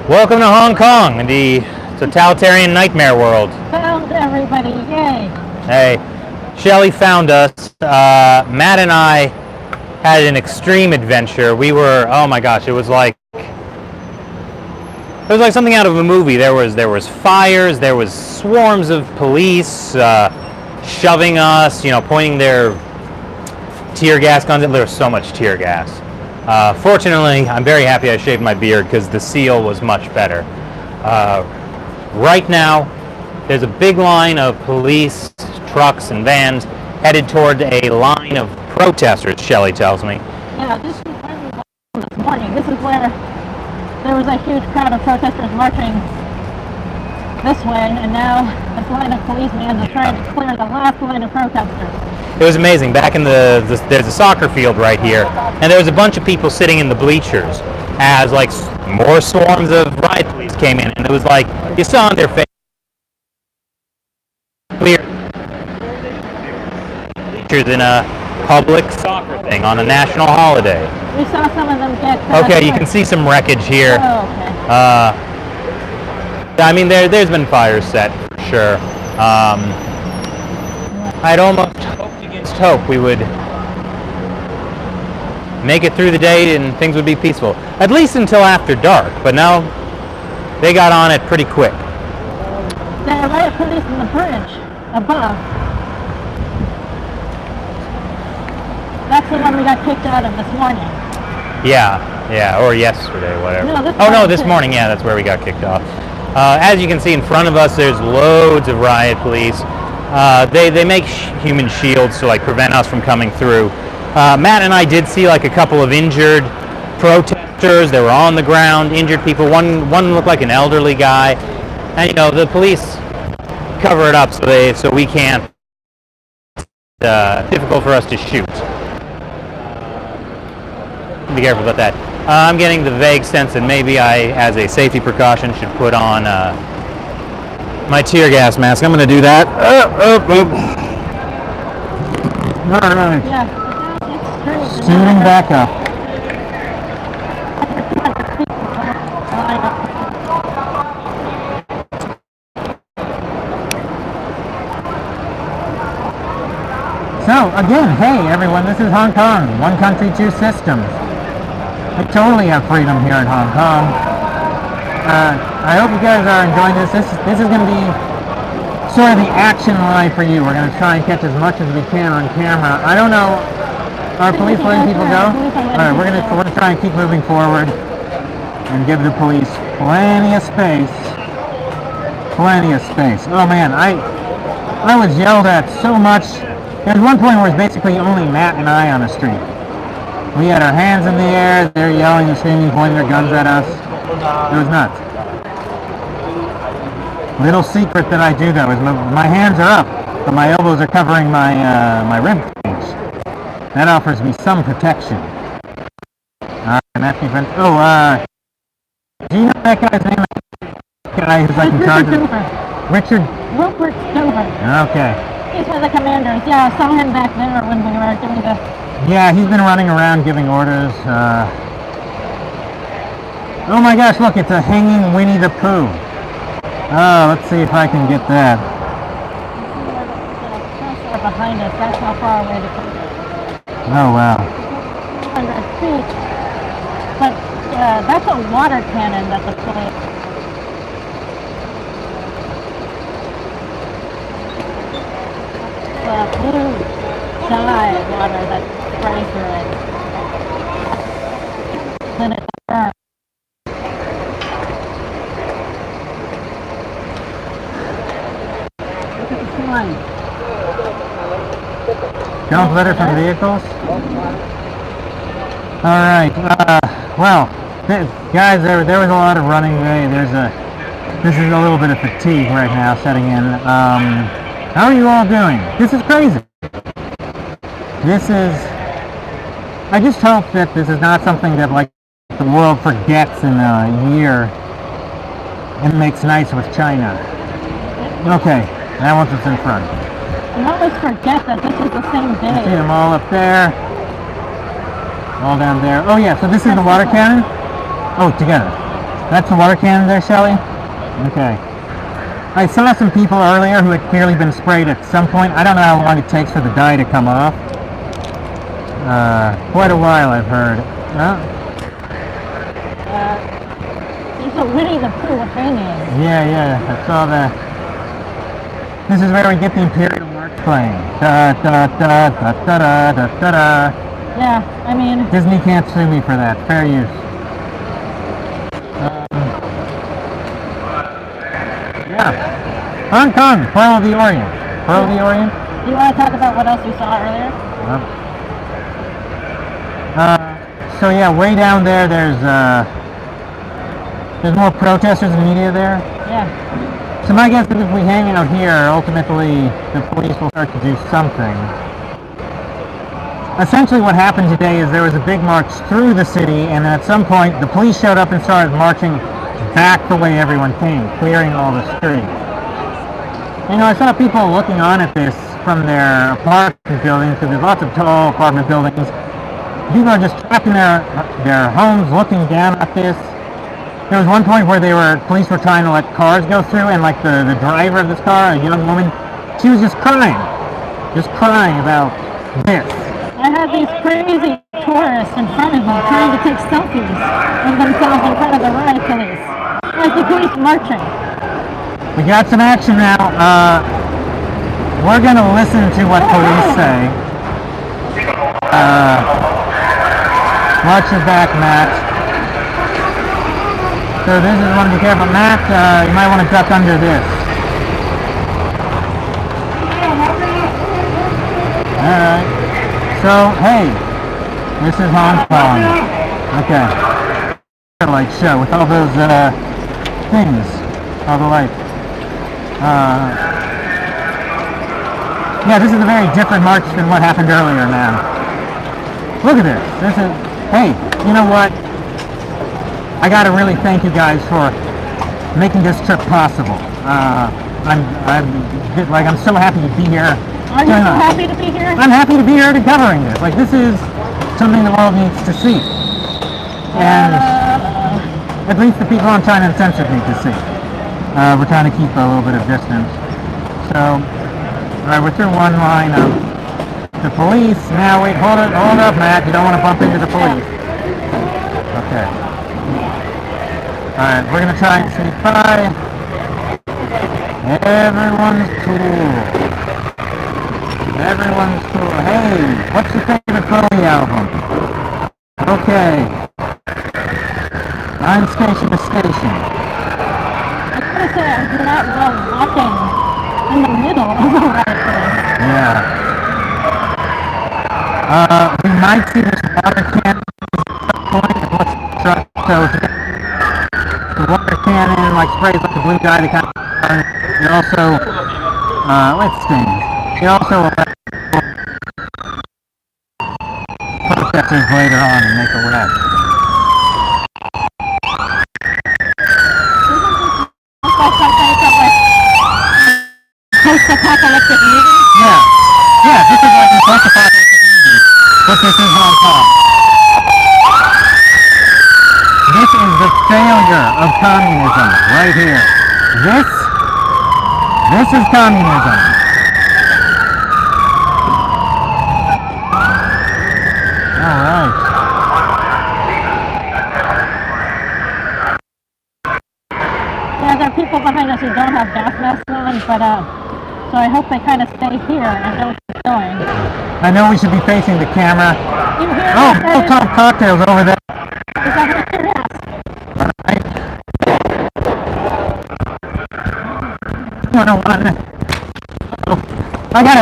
Welcome to Hong Kong, the totalitarian nightmare world. Found everybody, yay! Hey, Shelly found us. Matt and I had an extreme adventure. We were, oh my gosh, it was like something out of a movie. There was fires, there was swarms of police shoving us, pointing their tear gas guns. There was so much tear gas. Fortunately, I'm very happy I shaved my beard because the seal was much better. Right now, there's a big line of police, trucks, and vans headed toward a line of protesters, Shelley tells me. Yeah, this is where we were this morning. This is where there was a huge crowd of protesters marching this way, and now this line of policemen is trying to clear the last line of protesters. It was amazing. Back in there's a soccer field right here, and there was a bunch of people sitting in the bleachers as like more swarms of riot police came in, and it was like you saw on their face clear bleachers in a public soccer thing on a national holiday. We saw some of them get... Okay, you can see some wreckage here. Oh, okay. I mean, there's been fires set for sure. I'd almost hoped against hope we would make it through the day and things would be peaceful. At least until after dark, but now they got on it pretty quick. There are riot police on the bridge above. That's the one we got kicked out of this morning. Yeah, or yesterday, whatever. No, this morning, yeah, that's where we got kicked off. As you can see in front of us, there's loads of riot police. They make human shields to like prevent us from coming through. Matt and I did see like a couple of injured protesters. They were on the ground, injured people. One looked like an elderly guy, and the police cover it up so we can't. Difficult for us to shoot. Be careful about that. I'm getting the vague sense that maybe I, as a safety precaution, should put on my tear gas mask. I'm going to do that. All right. Yeah. Shooting back up. So, again, hey everyone, this is Hong Kong. One country, two systems. We totally have freedom here in Hong Kong. I hope you guys are enjoying this. This is going to be sort of the action line for you. We're going to try and catch as much as we can on camera. I don't know. Are police letting people go? Alright, we're gonna try and keep moving forward and give the police plenty of space. Plenty of space. Oh man, I was yelled at so much. There was one point where it was basically only Matt and I on the street. We had our hands in the air, they're yelling and screaming, pointing their guns at us. It was nuts. Little secret that I do though is my hands are up, but my elbows are covering my rib cage. That offers me some protection. Alright, that's my friend. Do you know that guy's name? The guy who's like in charge of... Richard? Rupert Stover. Okay. He's one of the commanders. Yeah, I saw him back there when we were doing the... Yeah, he's been running around giving orders. Oh my gosh, look, it's a hanging Winnie the Pooh. Oh, let's see if I can get that. Behind us, that's how far away the picture. Oh wow. 100 feet. But that's a water cannon that the police... blue dye water that sprays through it. Then it burns. Look at the sign. Don't litter from vehicles? Alright, well, guys, there was a lot of running today. This is a little bit of fatigue right now setting in. How are you all doing? This is crazy. I just hope that this is not something that, like, the world forgets in a year and makes nice with China. Okay, that one's what's in front. You always forget that this is the same day. You see them all up there. All down there. Oh yeah, so this is the water cannon? Oh, together. That's the water cannon there, Shelley? Okay. I saw some people earlier who had clearly been sprayed at some point. I don't know how long it takes for the dye to come off. Quite a while, I've heard. There's a Winnie the Pooh hanging. Yeah, I saw that. This is where we get the Imperial March playing. Da da da da da da da da da. Yeah, I mean... Disney can't sue me for that. Fair use. Yeah. Hong Kong, Pearl of the Orient. Pearl of the Orient? Do you want to talk about what else you saw earlier? So yeah, way down there, there's more protesters and media there. Yeah. So my guess is if we hang out here, ultimately the police will start to do something. Essentially what happened today is there was a big march through the city, and at some point the police showed up and started marching back the way everyone came, clearing all the streets. You know, I saw people looking on at this from their apartment buildings, because there's lots of tall apartment buildings. People are just trapped in their homes looking down at this. There was one point where police were trying to let cars go through, and like the driver of this car, a young woman, she was just crying about this. I had these crazy tourists in front of me trying to take selfies of themselves in front of the riot police. Like the police marching. We got some action now. We're going to listen to what police say. Watch your back, Matt. So this is one to be careful. Matt, you might want to duck under this. Alright. So, hey, this is Hong Kong. Okay. Light show with all those things. All the lights. Yeah, this is a very different march than what happened earlier now. Look at this. Hey, you know what? I gotta really thank you guys for making this trip possible. I'm so happy to be here. Are you so happy to be here? I'm happy to be here to covering this. Like, this is something the world needs to see. And at least the people on China Uncensored need to see. We're trying to keep a little bit of distance. So, alright, we're through one line of the police. Now, wait, hold up, Matt. You don't want to bump into the police. Okay. Alright, we're going to try and sneak by. Everyone's cool. Everyone's cool. Hey, what's your favorite Bowie album? Okay. I'm station to station. I gotta say, I do not love walking in the middle of the riot police. Yeah. We might see this water cannon point of what's struck. So the water cannon sprays like the blue dye to kind of burn. It also it stings. It also protesters later on and make a wreck. Post-apocalyptic movie? Yeah, this is like a post-apocalyptic movie, but this is Hong Kong. This is the failure of communism right here. This is communism. Alright. Yeah, there are people behind us who don't have gas masks on, but so I hope they kind of stay here and don't keep going. I know we should be facing the camera. You hear Oh, that? Molotov cocktails over there. Is that what your ass? Right. No, oh, I got it.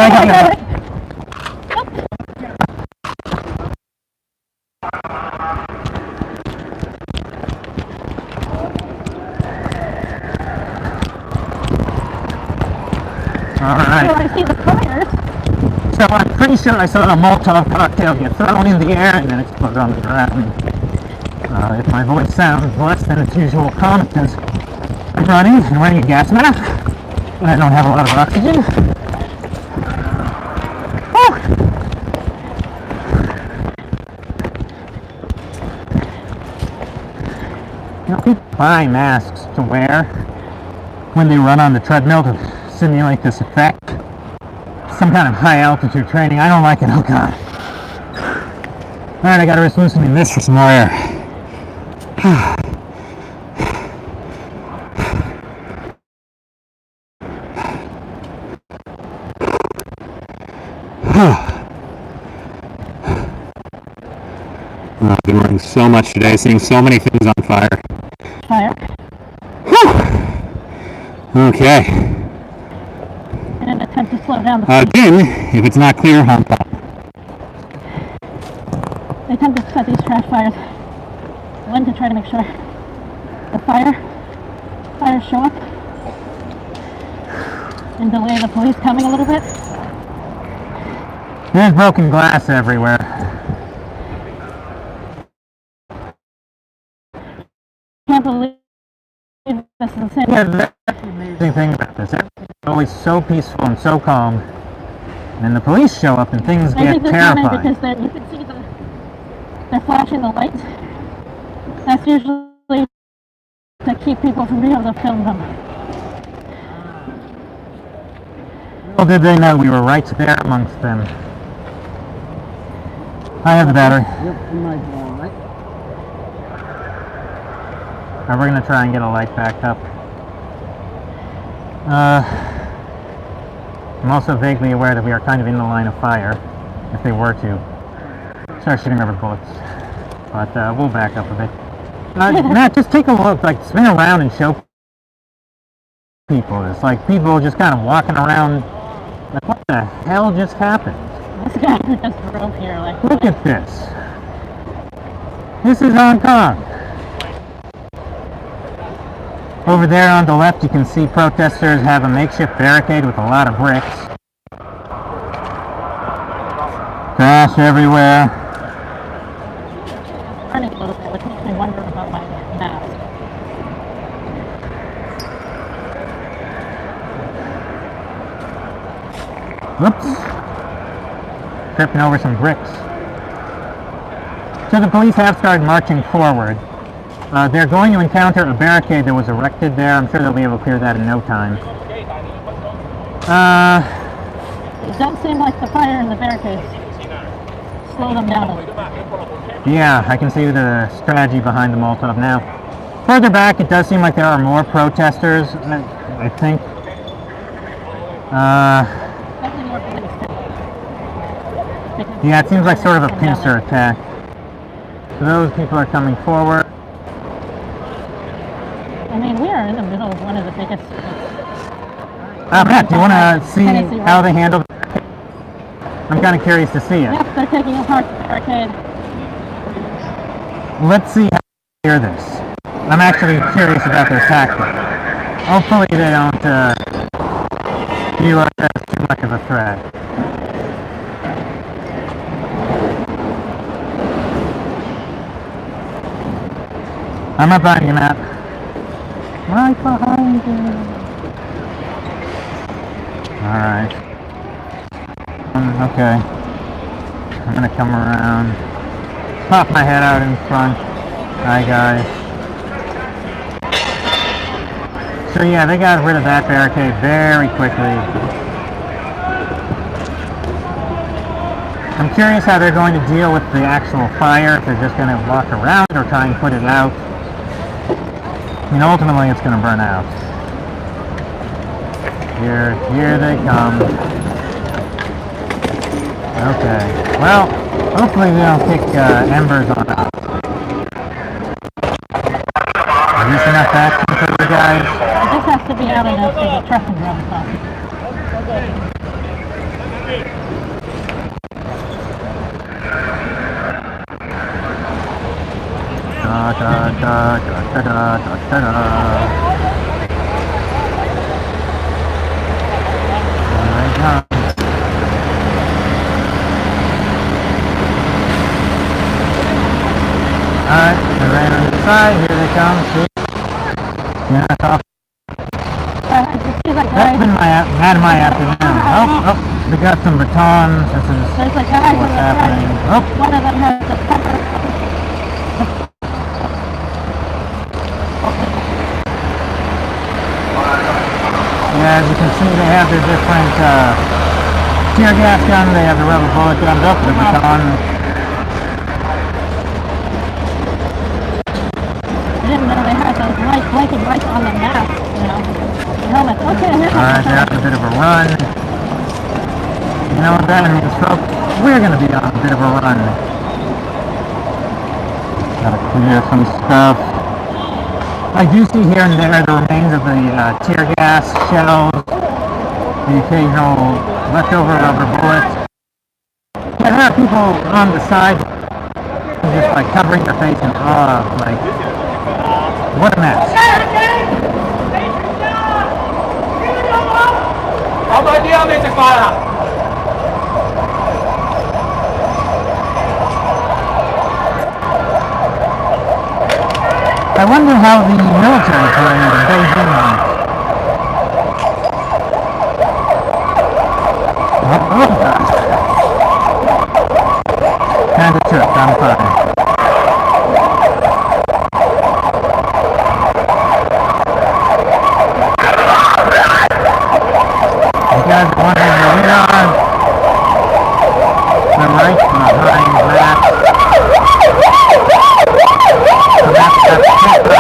Alright. So I see the fires. So I'm pretty sure I saw a Molotov cocktail get thrown in the air and then explode on the ground. If my voice sounds less than its usual calm, because I'm running and wearing a gas mask, and I don't have a lot of oxygen. Whew. People buy masks to wear when they run on the treadmill to simulate this effect. Some kind of high altitude training. I don't like it. Oh god. Alright, I gotta risk loosening this for some more air. I've been running so much today, seeing so many things on fire. Fire. Okay. In an attempt to slow down the Again, if it's not clear, hump up. They attempt to set these trash fires. One, to try to make sure the fires show up and delay the police coming a little bit. There's broken glass everywhere. Can't believe this is the same. Yeah, that's the amazing thing about this. Everything's always so peaceful and so calm. And then the police show up and things I get think they're terrifying. coming because you can see they're flashing the lights. That's usually to keep people from being able to film them. Little did they know we were right there amongst them. I have the battery. Yep, you might go on, right? Alright, we're going to try and get a light back up. I'm also vaguely aware that we are kind of in the line of fire, if they were to start shooting rubber bullets. But we'll back up a bit. Matt, just take a look, like spin around and show people. It's like people just kind of walking around, like what the hell just happened? This guy who just drove here, like, Look at this. This is Hong Kong. Over there on the left you can see protesters have a makeshift barricade with a lot of bricks. Trash everywhere. running a little bit, which makes me wonder about my mask. Whoops. Tripping over some bricks. So the police have started marching forward. They're going to encounter a barricade that was erected there. I'm sure they'll be able to clear that in no time. It does seem like the fire in the barricades slow them down a little. Yeah, I can see the strategy behind the Molotov now. Further back, it does seem like there are more protesters, I think. Definitely more police. Yeah, it seems like sort of a pincer attack. So those people are coming forward. I mean, we are in the middle of one of the biggest... Matt, do you want to see how they handle it? I'm kind of curious to see it. Yep, they're taking apart the barricade. Let's see how they hear this. I'm actually curious about their tactic. Hopefully they don't view us as too much of a threat. I'm right behind you, Matt. Right behind you. Alright. Okay. I'm gonna come around. Pop my head out in front. Hi, guys. So yeah, they got rid of that barricade very quickly. I'm curious how they're going to deal with the actual fire, if they're just going to walk around or try and put it out. I mean, ultimately it's going to burn out. Here they come. Okay. Well, hopefully they don't kick embers on us. Is this enough action for you guys? It just has to be out enough so the truck can drive across. Da da da da da da da da. Here they come. Alright, they're right on the side. Here they come. See? Yeah, that's off. That's been my afternoon. Oh, they got some batons. This is There's a guy what's happening. Oh, One of them has a pepper. Yeah, as you can see, they have their different tear gas gun, they have the rubber bullet guns up, the baton. I didn't know they had those lights, blinking lights on the mask, the helmet. Okay, here's Alright, they're on a bit of a run. You know what that means, folks? We're gonna be on a bit of a run. Gotta clear some stuff. I do see here and there the remains of the tear gas shells, the occasional leftover rubber bullets. There are people on the side just like covering their face in awe, like, what a mess. I wonder how the military parade in Beijing went. Kinda tripped, I'm fine. You guys are wondering where we are. We're right behind that. So that's right behind the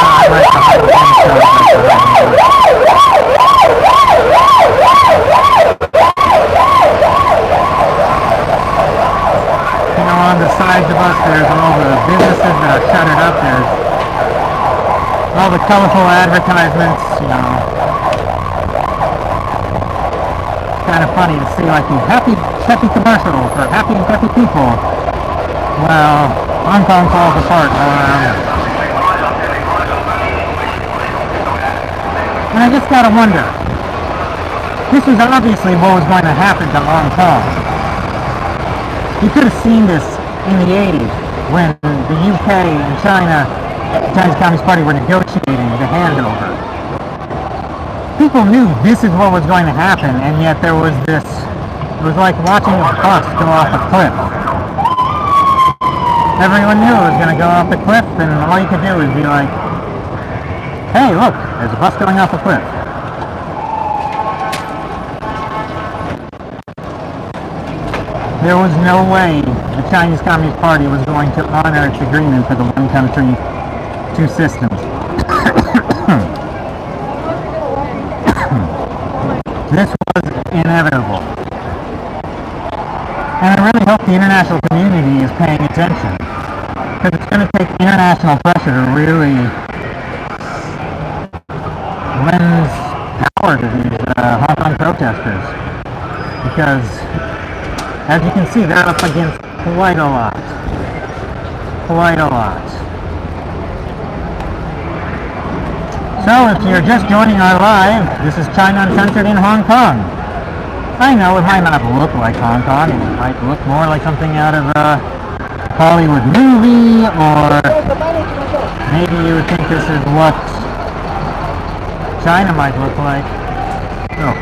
on the sides of us, there's all the businesses that are shuttered up. There's all the colorful advertisements, kind of funny to see like these happy, peppy commercials for happy and peppy people. Well, Hong Kong falls apart all around. And I just gotta wonder, this was obviously what was going to happen to Hong Kong. You could have seen this in the 80s when the UK and China, the Chinese Communist Party, were negotiating the handover. People knew this is what was going to happen, and yet there was this, it was like watching a bus go off a cliff. Everyone knew it was going to go off the cliff, and all you could do was be like, hey, look, there's a bus going off a cliff. There was no way the Chinese Communist Party was going to honor its agreement for the one country, two systems. This was inevitable. And I really hope the international community is paying attention. Because it's going to take international pressure to really lend power to these Hong Kong protesters. Because, as you can see, they're up against quite a lot. Quite a lot. So, if you're just joining our live, this is China Uncensored in Hong Kong. I know it might not look like Hong Kong, it might look more like something out of a Hollywood movie, or maybe you would think this is what China might look like. Oh.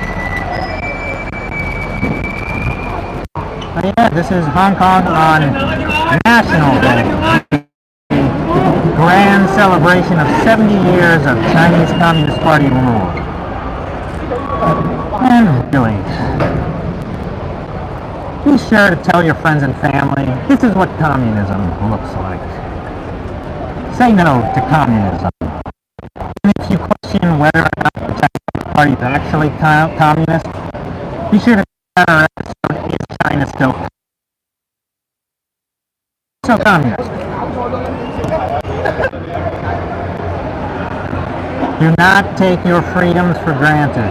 But yeah, this is Hong Kong on National Day. Grand celebration of 70 years of Chinese Communist Party rule. And really, be sure to tell your friends and family, this is what communism looks like. Say no to communism. And if you question whether or not the Chinese Party is actually communist, be sure to check out our episode, Is China Still Communist? Do not take your freedoms for granted.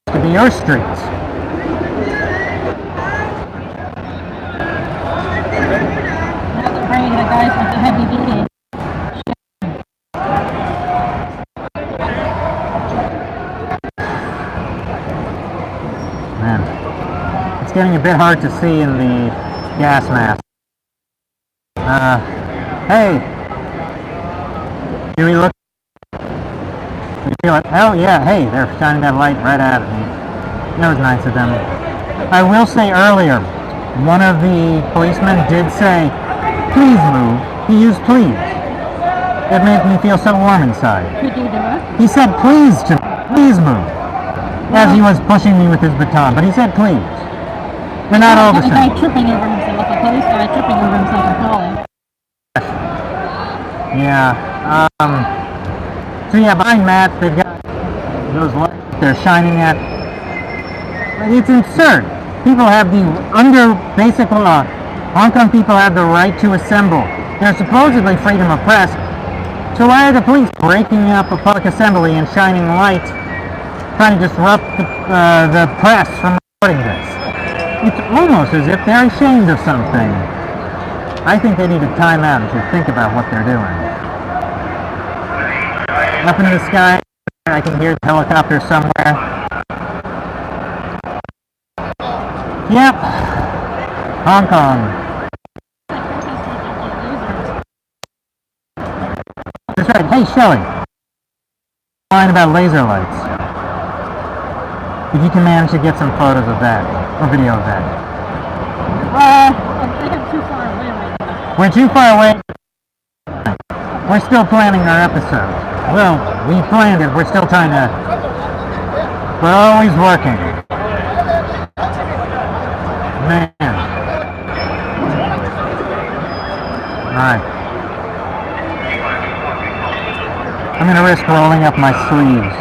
To be your streets. Now they're bringing the guys with the heavy duty. Man, it's getting a bit hard to see in the gas mask. Hey, do we look? You feel it? Oh yeah, hey, they're shining that light right at me. That was nice of them. I will say earlier, one of the policemen did say, please move. He used please. It made me feel so warm inside. Could you do it? He said please to me. Please move. As he was pushing me with his baton, but he said please. They're not all the A guy same. tripping over himself, a police guy tripping over himself and falling. Yeah. So yeah, behind Matt, they've got those lights they're shining at. But it's absurd. People have the, under basic law, Hong Kong people have the right to assemble. There's supposedly freedom of press. So why are the police breaking up a public assembly and shining light, trying to disrupt the press from reporting this? It's almost as if they're ashamed of something. I think they need a timeout and should think about what they're doing. Up in the sky, I can hear the helicopter somewhere. Yep. Hong Kong. That's right. Hey, Shelley. Line about laser lights. If you can manage to get some photos of that, or video of that. I think I'm too far away right now. We're too far away. We're still planning our episode. Well, we planned it. We're still trying to... We're always working. Man. Alright. I'm going to risk rolling up my sleeves.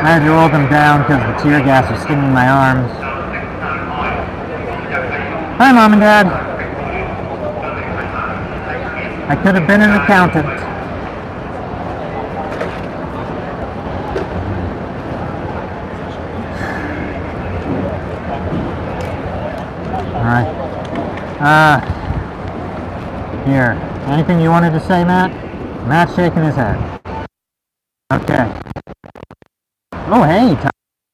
I had to roll them down because the tear gas was stinging my arms. Hi, Mom and Dad. I could have been an accountant. Alright. Here. Anything you wanted to say, Matt? Matt's shaking his head. Okay. Oh, hey, Thai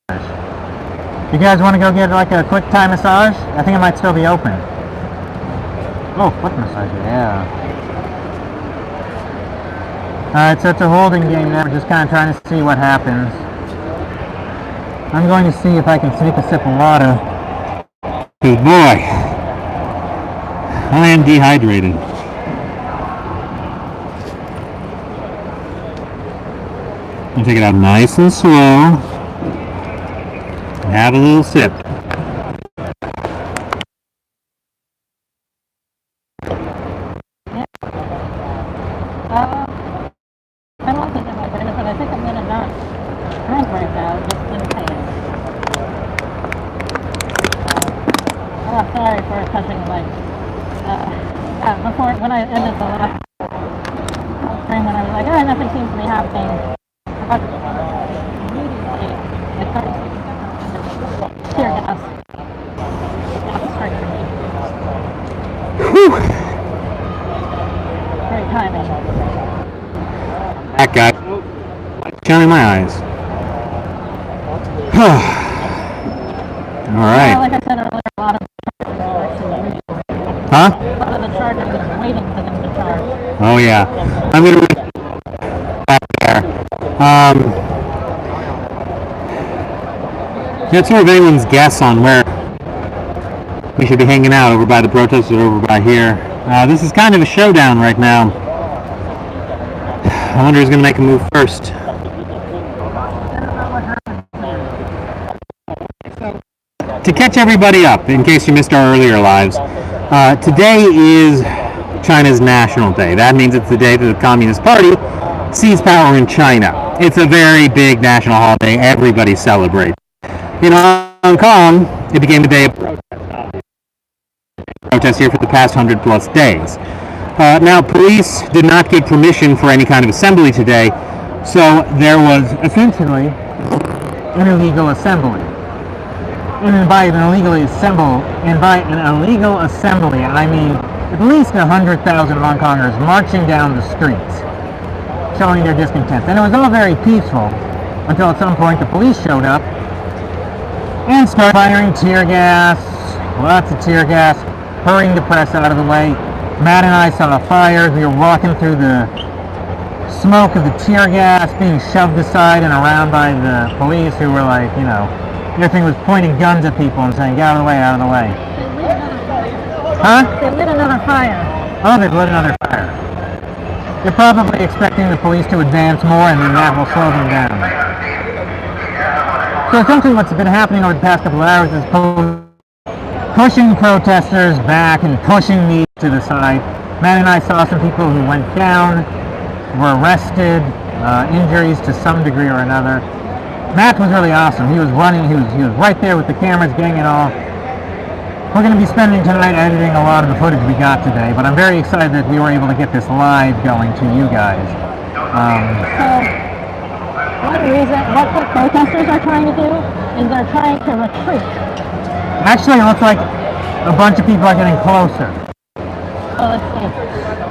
massage. You guys want to go get like a quick Thai massage? I think it might still be open. Oh, foot massage, yeah. Alright, so it's a holding game now. We're just kind of trying to see what happens. I'm going to see if I can sneak a sip of water. Good boy. I am dehydrated. And take it out nice and slow. And have a little sip. I'm also dehydrated, but I think I'm gonna not drink right now, just in case. Oh, sorry for touching the mic. Before, when I ended the last stream, when I was like, oh, nothing seems to be happening. Immediately, it started tear gas. Whew. Great timing. That guy. Shining my eyes. Alright. Like I said earlier, a lot of chargers Huh? a lot of the chargers are waiting for them to charge. Oh yeah. I'm gonna back there. That's sort of anyone's guess on where we should be hanging out, over by the protesters or over by here. This is kind of a showdown right now. I wonder who's going to make a move first. To catch everybody up, in case you missed our earlier lives, today is China's National Day. That means it's the day that the Communist Party seized power in China. It's a very big national holiday. Everybody celebrates. In Hong Kong, it became the day of protest here for the past 100+ days. Now, police did not give permission for any kind of assembly today, so there was essentially an illegal assembly. And by an illegal assembly, I mean at least 100,000 Hong Kongers marching down the streets, showing their discontent. And it was all very peaceful until at some point the police showed up and started firing tear gas, lots of tear gas, hurrying the press out of the way. Matt and I saw fires. We were walking through the smoke of the tear gas, being shoved aside and around by the police, who were like, you know, everything was pointing guns at people and saying, get out of the way, out of the way. They lit another fire. Huh? They lit another fire. Oh, they've lit another fire. They're probably expecting the police to advance more, and then that will slow them down. So essentially what's been happening over the past couple of hours is pushing protesters back and pushing me to the side. Matt and I saw some people who went down, were arrested, injuries to some degree or another. Matt was really awesome. He was running, he was right there with the cameras, getting it all. We're going to be spending tonight editing a lot of the footage we got today, but I'm very excited that we were able to get this live going to you guys. What the protesters are trying to do is they're trying to retreat. Actually, it looks like a bunch of people are getting closer. So let's see.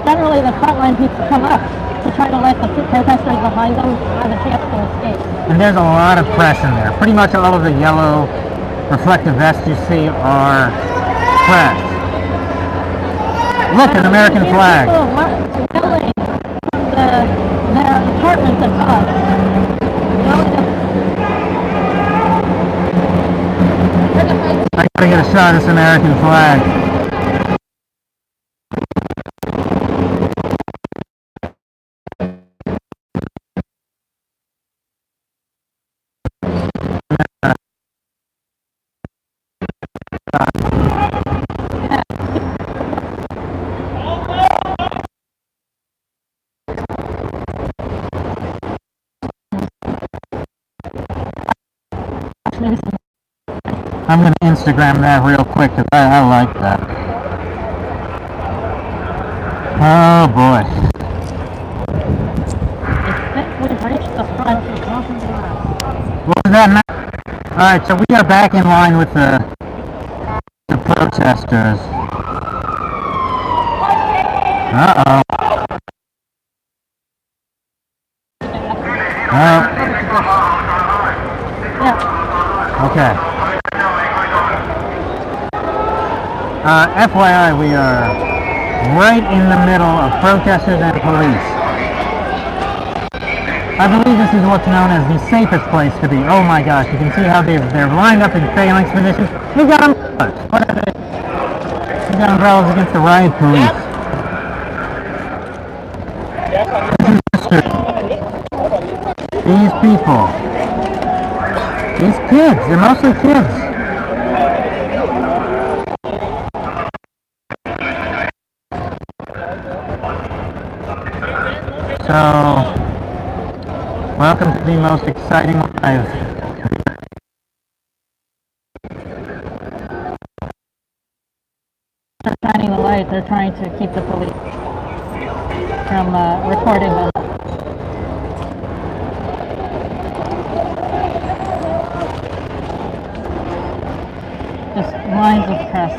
Generally, the frontline people come up to try to let the protesters behind them have a chance to escape. And there's a lot of press in there. Pretty much all of the yellow reflective vests you see are press. Look, an American flag. Yelling from their apartments above. I gotta get a shot of this American flag. I'm going to Instagram that real quick because I like that. Oh boy. I think we've reached the front. What was that? Alright, so we are back in line with the protesters. Uh-oh. Okay. FYI, we are right in the middle of protesters and police. I believe this is what's known as the safest place to be. Oh my gosh, you can see how they're lined up in phalanx positions. We've got umbrellas. What are they? We've got umbrellas against the riot police. These people. These kids. They're mostly kids. So, welcome to the most exciting live. They're shining the light. They're trying to keep the police from recording them. Just lines of press.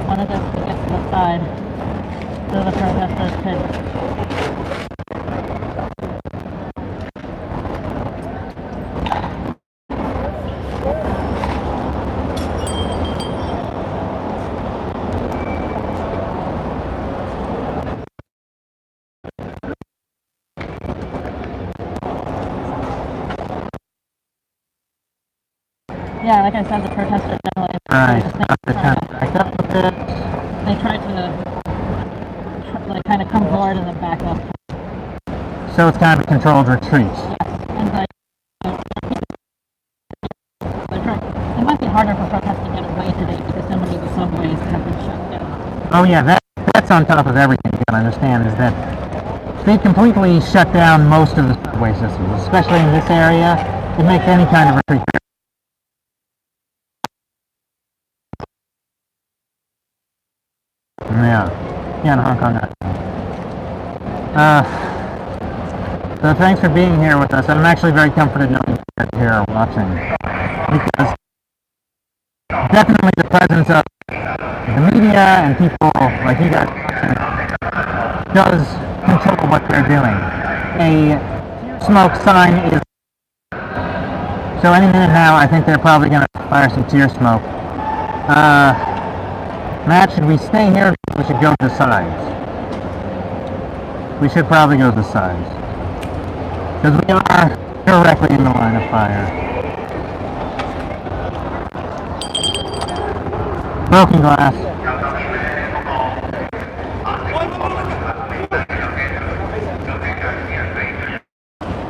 Wanted us to get to the side so the protesters could. Yeah, like I said, the protesters generally. Alright, back up a bit. They try to kind of come forward and then back up. So it's kind of a controlled retreat. Yes, and it might be harder for protests to get away today because so many of the subways have been shut down. Oh yeah, that's on top of everything you gotta understand is that they completely shut down most of the subway systems, especially in this area. It makes any kind of retreat. Yeah, in Hong Kong. So thanks for being here with us. I'm actually very comforted knowing you're here watching. Because definitely the presence of the media and people like you guys does control what they're doing. A smoke sign is... So any minute now, I think they're probably going to fire some tear smoke. Matt, should we stay here? we should go to the sides. We should probably go to the sides. Because we are directly in the line of fire. Broken glass.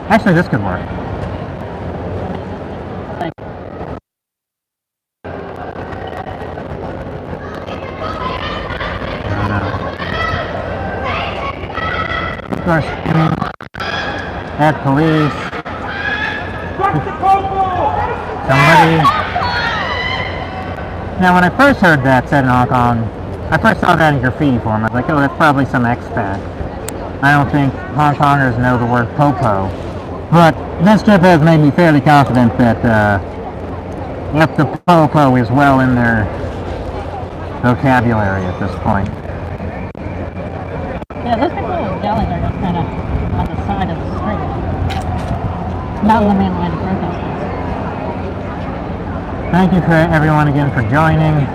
Actually, this could work. Of course, at police. Somebody. Now, when I first heard that said in Hong Kong, I first saw that in graffiti form. I was like, oh, that's probably some expat. I don't think Hong Kongers know the word popo. But this trip has made me fairly confident that if the popo is well in their vocabulary at this point. Yeah, those people yelling are just kind of on the side of the street. Not in the main line of protesters. Thank you for everyone again for joining.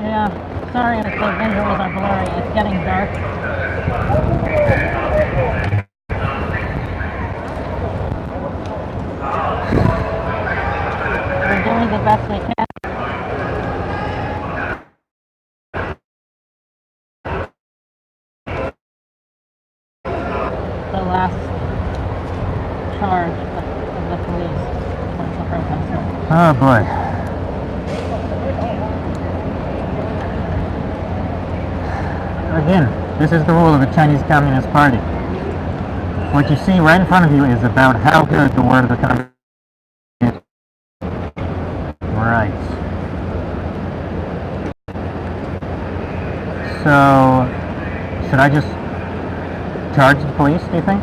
Yeah, sorry if the visuals are blurry. It's getting dark. We're doing the best we can. The last charge of the police towards the protesters. Oh boy. Again, this is the rule of the Chinese Communist Party. What you see right in front of you is about how good the word of the Communist is. Right. So, should I just charge the police, do you think?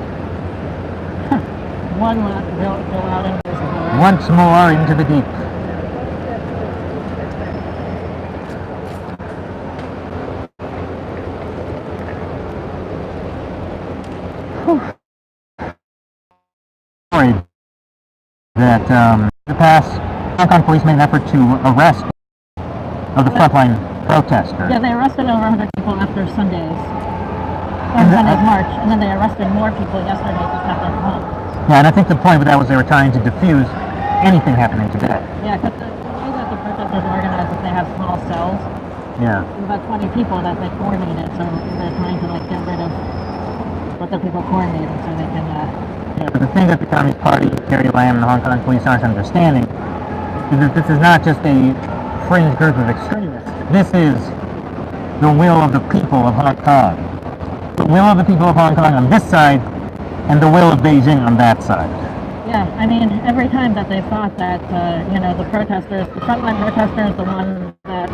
One lap, go out into the door. Once more into the deep. Worried that in the past, Hong Kong police made an effort to arrest of the frontline protesters. Yeah, they arrested over 100 people after Sunday's march, and then they arrested more people yesterday just after home. Yeah, and I think the point with that was they were trying to diffuse anything happening today. Yeah, because the way that the protesters organized is they have small cells. Yeah. About 20 people that they coordinated, so they're trying to get rid of what the people coordinated so they can... Yeah, but the thing that the Communist Party, Carrie Lam, and the Hong Kong police aren't understanding is that this is not just a fringe group of extremists. This is the will of the people of Hong Kong. The will of the people of Hong Kong on this side, and the will of Beijing on that side. Yeah, I mean, every time that they thought that, the protesters, the frontline protesters, the one that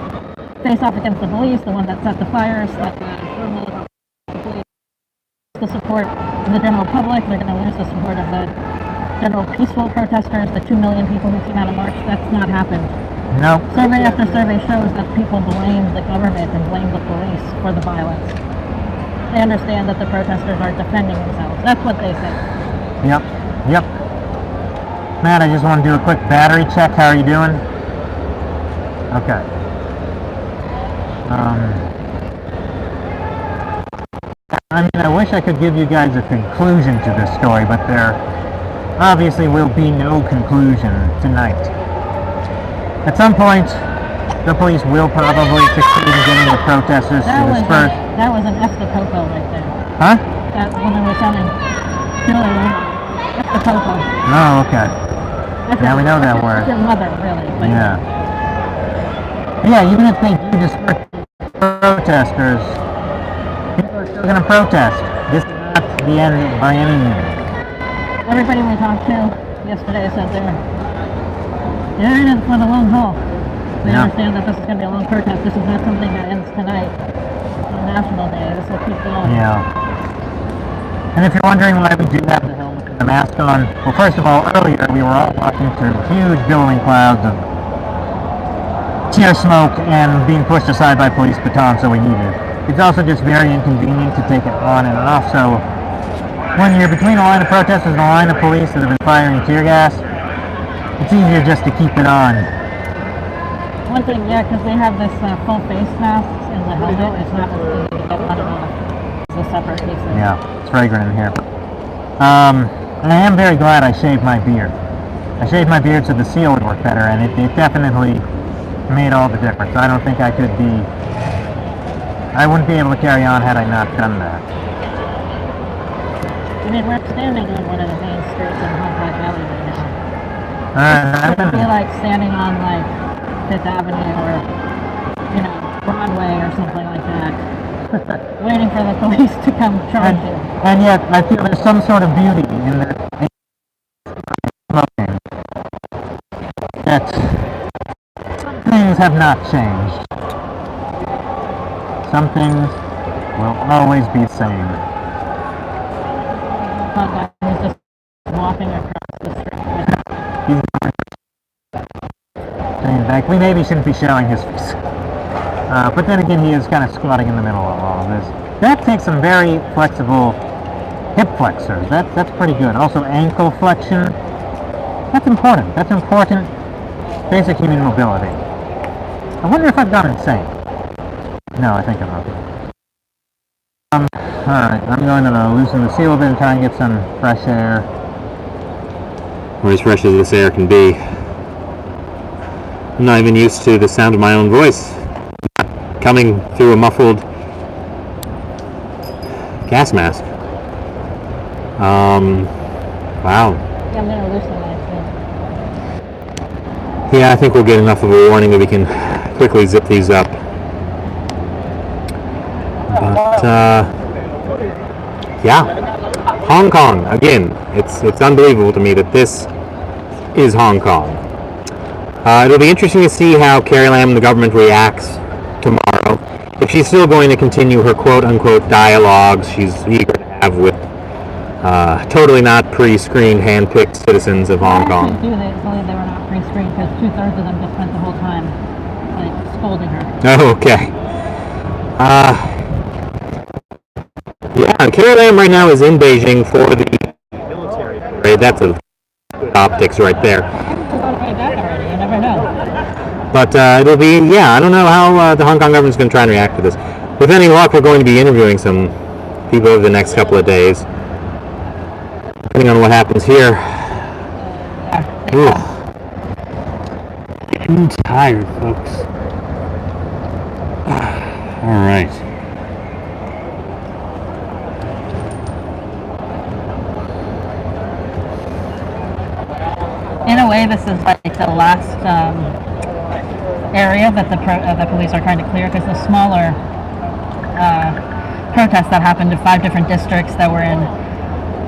face off against the police, the one that set the fires, that the police, the support of the general public, they're going to lose the support of the general peaceful protesters, the 2 million people who came out of March. That's not happened. No. Survey after survey shows that people blame the government and blame the police for the violence. They understand that the protesters are defending themselves. That's what they say. Yep. Matt, I just want to do a quick battery check. How are you doing? Okay. I wish I could give you guys a conclusion to this story, but there obviously will be no conclusion tonight. At some point, the police will probably succeed in getting the protesters to disperse. That was an F the Popo right there. Huh? That woman was sounding Hillary. F the Popo. Oh, okay. Now we know that word. Your mother, really. But yeah. Yeah, even if they do disperse protesters, people are still going to protest. This is not the end by any means. Everybody we talked to yesterday said they're in it for the long haul. They understand that this is going to be a long protest. This is not something that ends tonight on National Day. This will keep going. Yeah. And if you're wondering why we do have the helmet and the mask on, well, first of all, earlier we were all walking through huge billowing clouds of tear smoke and being pushed aside by police batons, so we needed it. It's also just very inconvenient to take it on and off, so when you're between a line of protesters and a line of police that have been firing tear gas, It's easier just to keep it on. One thing, yeah, because they have this full face mask in the helmet. It's not as easy to get one off. It's a separate piece. Yeah, it's fragrant in here. I am very glad I shaved my beard. I shaved my beard so the seal would work better, and it definitely made all the difference. I don't think I wouldn't be able to carry on had I not done that. I mean, we're standing on one of the main streets in Hong Kong Valley right now. Alright, It would be like standing on, like, Fifth Avenue or, Broadway or something like that. Waiting for the police to come charge you. And yet, I feel there's some sort of beauty in the smoking. That some things have not changed. Some things will always be the same. He's just walking across the street. In fact, we maybe shouldn't be showing his face. But then again, he is kind of squatting in the middle of all of this. That takes some very flexible hip flexors. That's pretty good. Also, ankle flexion. That's important. That's important. Basic human mobility. I wonder if I've gone insane. No, I think I'm okay. Alright, I'm going to loosen the seal a bit and try and get some fresh air. Or as fresh as this air can be. I'm not even used to the sound of my own voice coming through a muffled gas mask. Wow. Yeah, I'm going to loosen that. Yeah, I think we'll get enough of a warning that we can quickly zip these up. But, yeah. Hong Kong, again, it's unbelievable to me that this is Hong Kong. It'll be interesting to see how Carrie Lam and the government reacts tomorrow. If she's still going to continue her quote-unquote dialogues she's eager to have with totally not pre-screened, hand-picked citizens of Hong Kong. I actually do believe they were not pre-screened because 2/3 of them just spent the whole time scolding her. Oh, okay. Yeah, and Carrie Lam right now is in Beijing for the military parade. That's a good optics right there. You never know. But it'll be, I don't know how the Hong Kong government's going to try and react to this. With any luck, we're going to be interviewing some people over the next couple of days. Depending on what happens here. I'm tired, folks. All right. In a way, this is like the last area that the police are trying to clear, because the smaller protests that happened in 5 different districts that were in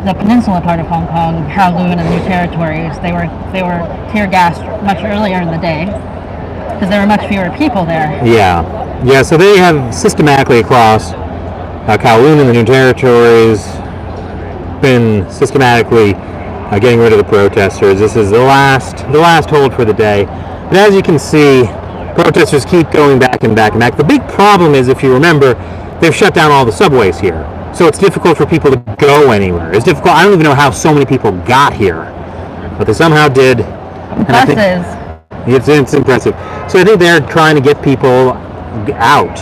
the peninsula part of Hong Kong, Kowloon and New Territories, they were tear gassed much earlier in the day because there were much fewer people there. Yeah. So they have systematically across Kowloon and the New Territories been systematically getting rid of the protesters. This is the last hold for the day. But as you can see, protesters keep going back and back and back. The big problem is, if you remember, they've shut down all the subways here. So it's difficult for people to go anywhere. It's difficult. I don't even know how so many people got here, but they somehow did. Buses. It's impressive. So I think they're trying to get people out,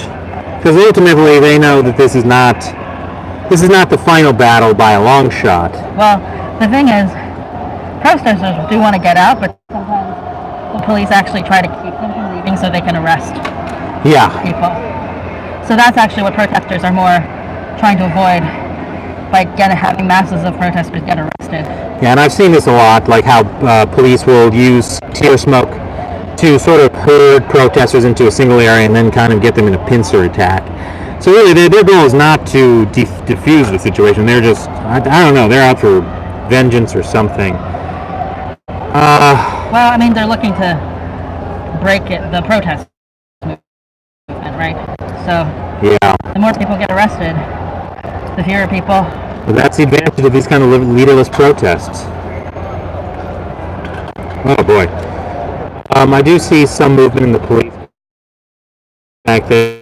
because ultimately they know that this is not the final battle by a long shot. Well, the thing is, protesters do want to get out, but sometimes the police actually try to keep them from leaving so they can arrest people. So that's actually what protesters are more trying to avoid, by having masses of protesters get arrested. Yeah, and I've seen this a lot, like how police will use tear smoke to sort of herd protesters into a single area and then kind of get them in a pincer attack. So really, their goal is not to diffuse the situation. They're just, I don't know, they're out for vengeance or something. Well, I mean, they're looking to break the protest movement, right? So the more people get arrested, the fewer people. Well, that's the advantage of these kind of leaderless protests. Oh boy. I do see some movement in the police back there,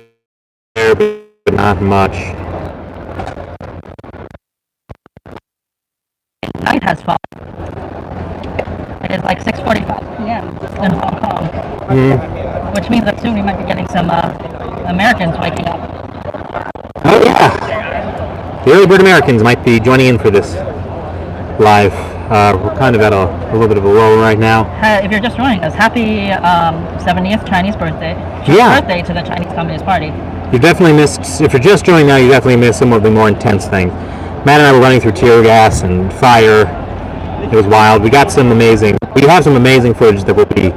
but not much. Night has fallen. It is like like 6:45 p.m. in Hong Kong, which means that soon we might be getting some Americans waking up. Oh yeah, the early bird Americans might be joining in for this live. We're kind of at a little bit of a lull right now. If you're just joining us, happy 70th Chinese birthday. Birthday to the Chinese Communist Party. You definitely missed, if you're just joining now, you definitely missed some of the more intense things. Matt and I were running through tear gas and fire. It was wild. We have some amazing footage that we'll be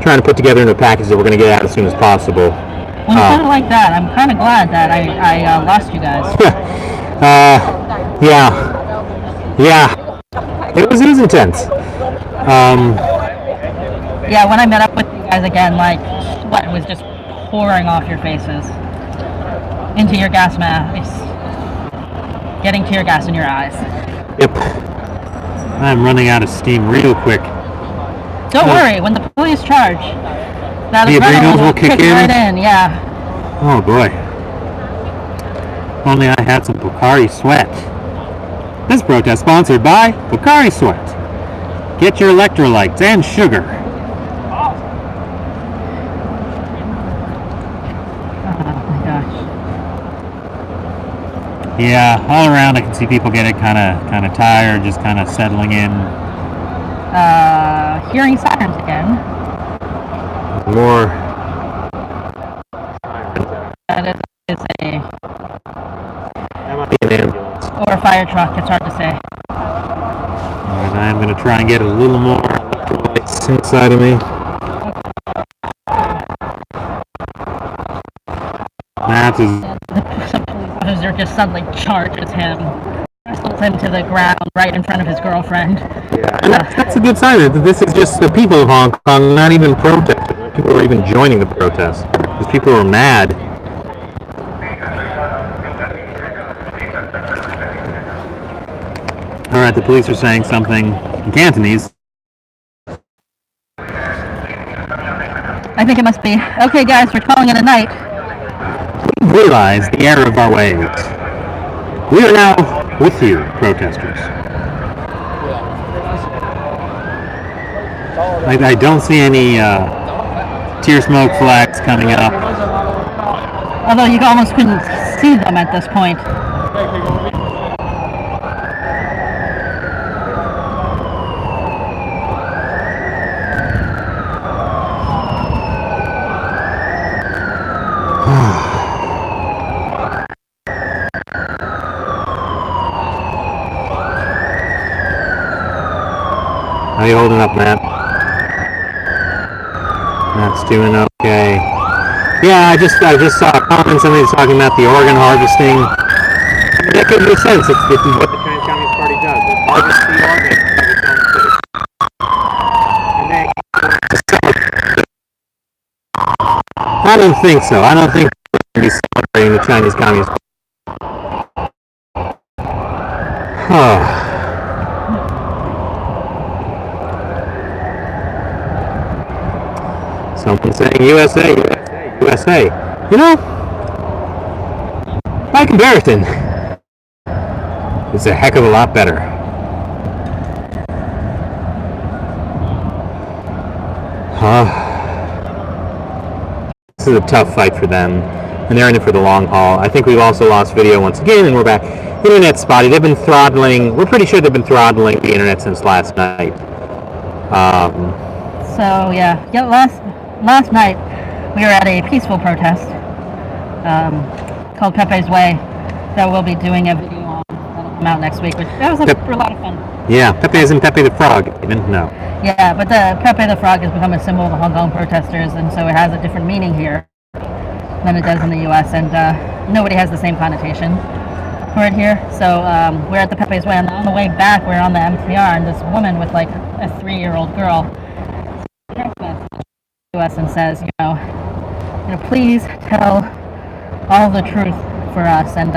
trying to put together in a package that we're going to get out as soon as possible. Well, kind of like that. I'm kind of glad that I lost you guys. Yeah. It was intense. Yeah, when I met up with you guys again, like, sweat was just pouring off your faces into your gas masks, getting tear gas in your eyes. Yep. I'm running out of steam real quick. Don't worry, when the police charge, that the adrenals will kick in. Right in, yeah. Oh boy. If only I had some Pocari Sweat. This protest sponsored by Pocari Sweat. Get your electrolytes and sugar. Oh my gosh. Yeah, all around I can see people getting kind of tired, just kind of settling in. Hearing sirens again. More. That is a... That might be an ambulance. Or a fire truck, it's hard to say. And I'm going to try and get a little more electrolytes inside of me. Matt is... The police officer just suddenly charges him, wrestles him to the ground right in front of his girlfriend. Yeah, and that's a good sign that this is just the people of Hong Kong, not even protesting. People are even joining the protest. These people are mad. Alright, the police are saying something in Cantonese. I think it must be. Okay guys, we're calling it a night. We realize the error of our ways. We are now with you, protesters. I don't see any tear smoke flags coming up. Although you almost couldn't see them at this point. How you holding up, Matt? Matt's doing okay. Yeah, I just saw a comment, somebody was talking about the organ harvesting. That could make sense. It's what the Chinese Communist Party does. They harvest the organs of its own citizens. And they... I don't think so. I don't think we're going to be celebrating the Chinese Communist Party. Someone saying USA, USA, USA. You know, by comparison, it's a heck of a lot better. This is a tough fight for them, and they're in it for the long haul. I think we've also lost video once again, and we're back. Internet's spotty. They've been throttling. We're pretty sure they've been throttling the internet since last night. So yeah, last night we were at a peaceful protest called Pepe's Way that we'll be doing a video on that'll come out next week, which that was a lot of fun. Yeah, Pepe isn't Pepe the Frog, even? No. Yeah, but the Pepe the Frog has become a symbol of the Hong Kong protesters, and so it has a different meaning here than it does in the US, and nobody has the same connotation for it here. So we're at the Pepe's Way, and on the way back we're on the MTR, and this woman with like a 3-year-old girl to us and says, you know, please tell all the truth for us and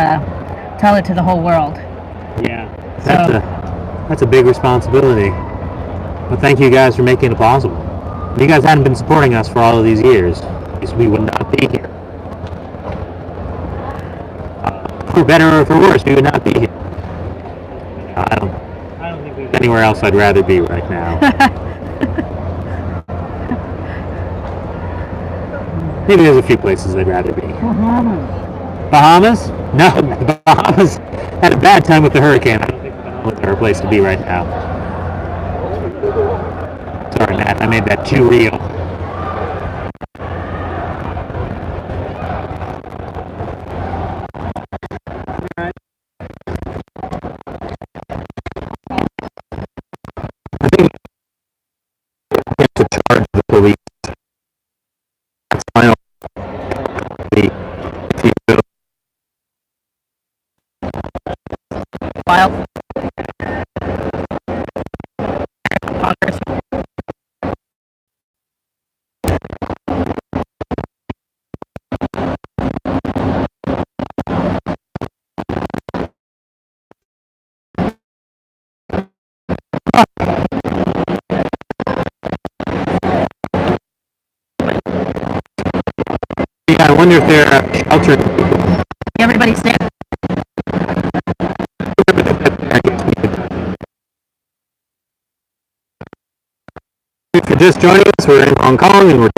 tell it to the whole world. Yeah, that's a big responsibility. But thank you guys for making it possible. If you guys hadn't been supporting us for all of these years, we would not be here. For better or for worse, we would not be here. I don't think there's anywhere else I'd rather be right now. maybe there's a few places I'd rather be. Bahamas? No, the Bahamas had a bad time with the hurricane. I don't think the Bahamas are a place to be right now. Sorry, Matt, I made that too real. I think I have to charge the police. That's final. File. Congress. Yeah, I wonder if they're sheltering. Everybody stand. If you're just joining us, we're in Hong Kong and we're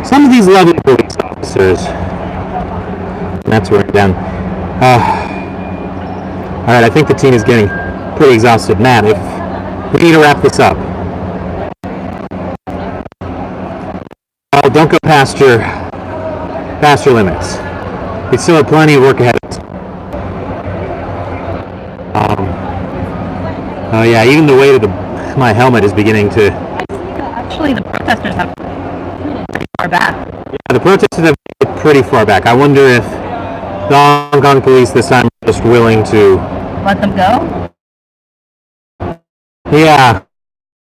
some of these lovely police officers. And that's where we're done. Alright, I think the team is getting pretty exhausted. Matt, if we need to wrap this up. Oh, don't go past your limits. We still have plenty of work ahead of us. Oh yeah, even the weight of my helmet is beginning to... Actually, the protesters have pretty far back. Yeah, the protesters have been pretty far back. I wonder if the Hong Kong police this time are just willing to... Let them go? Yeah.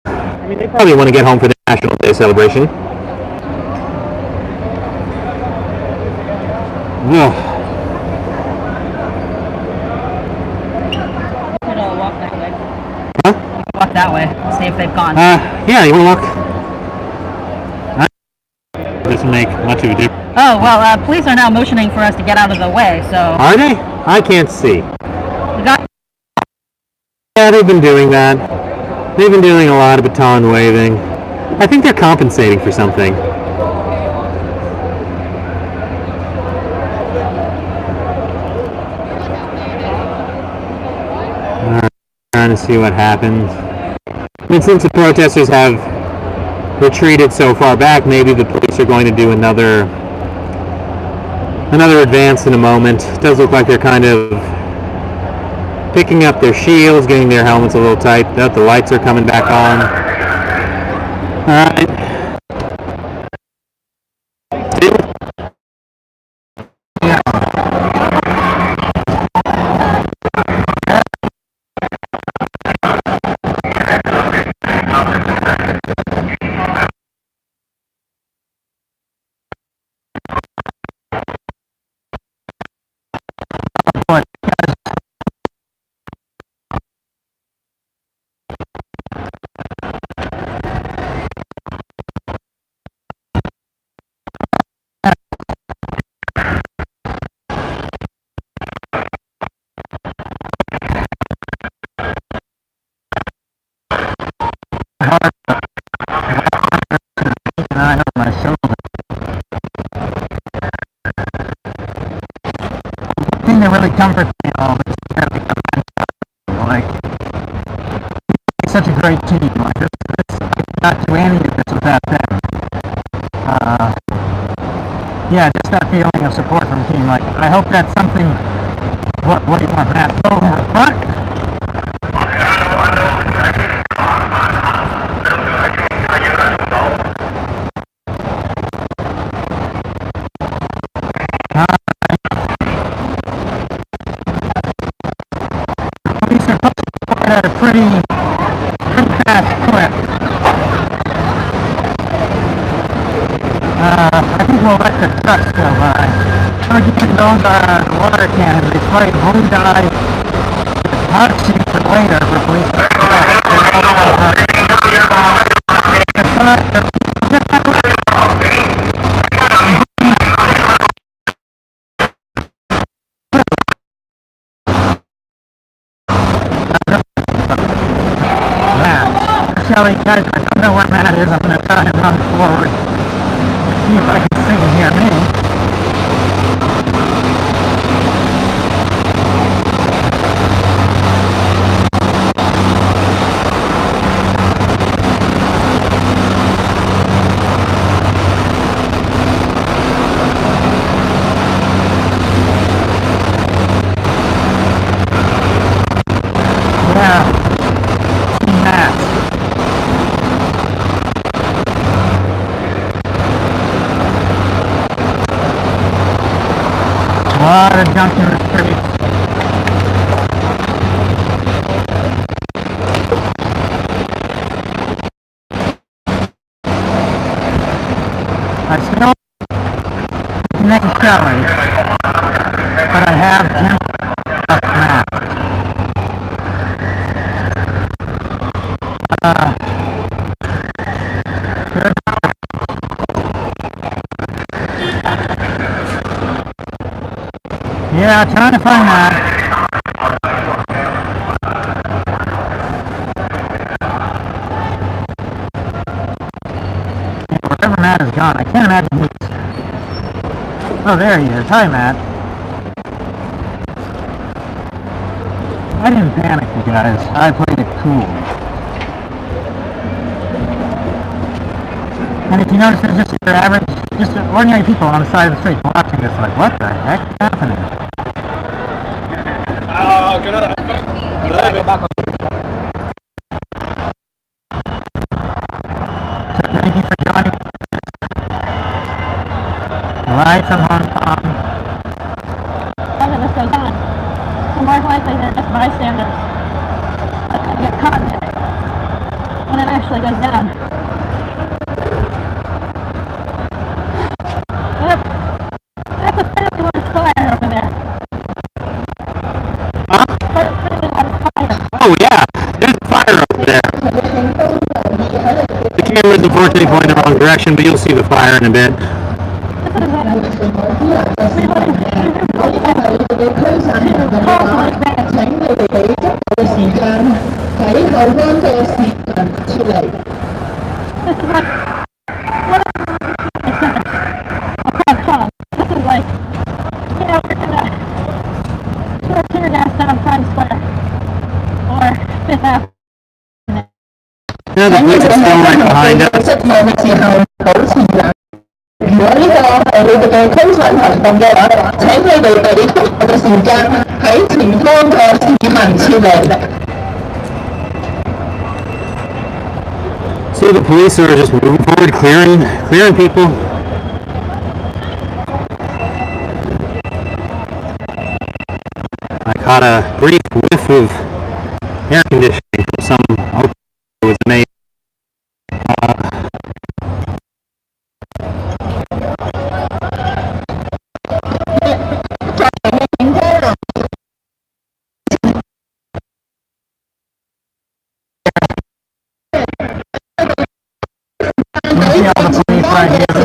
I mean, they probably want to get home for the National Day celebration. Ugh. We could walk that way. Huh? We could walk that way. See if they've gone. Yeah, you want to walk? Doesn't make much of a difference. Oh, well, police are now motioning for us to get out of the way, so... Are they? I can't see. We got... Yeah, they've been doing that. They've been doing a lot of baton waving. I think they're compensating for something. Trying to see what happens. I mean, since the protesters have retreated so far back, maybe the police are going to do another advance in a moment. It does look like they're kind of picking up their shields, getting their helmets a little tight. The lights are coming back on. Alright. That really comforts me all this. Like, it's such a great team. Like, this I could not do any of this without them. Yeah, just that feeling of support from team. Like, I hope that's something. What do you want, Matt? Go over the front. At a pretty fast clip. I think we'll let the trucks go by. Again, those water cannons, they play blue dye. Hot sheet for later for police. Guys, I don't know where Matt is. I'm going to try and run forward. see if I can see and hear me. Yeah, see that. A lot of junk in the streets. I still necessarily, but I have 10 maps. Good. Yeah, trying to find that. Yeah, wherever Matt is gone, I can't imagine he's... Oh, there he is. Hi, Matt. I didn't panic, you guys. I played it cool. And if you notice, there's just your average, just ordinary people on the side of the street watching this, like, what the heck is happening? So thank you for joining us live from Hong Kong. None of this goes on. So more likely they're just bystanders that could get caught in it when it actually goes down. Yep. That's a fairly large fire over there. Huh? Fairly large fire. Oh yeah, there's a fire over there. The camera is unfortunately pointing the wrong direction, but you'll see the fire in a bit. This is like, you know, we're gonna tear gas down Times Square or Fifth Avenue. Yeah, the police are still right behind us. See, the police are just moving forward, clearing people. I caught a brief whiff of air conditioning from some hotel. It was amazing. See all the police right here.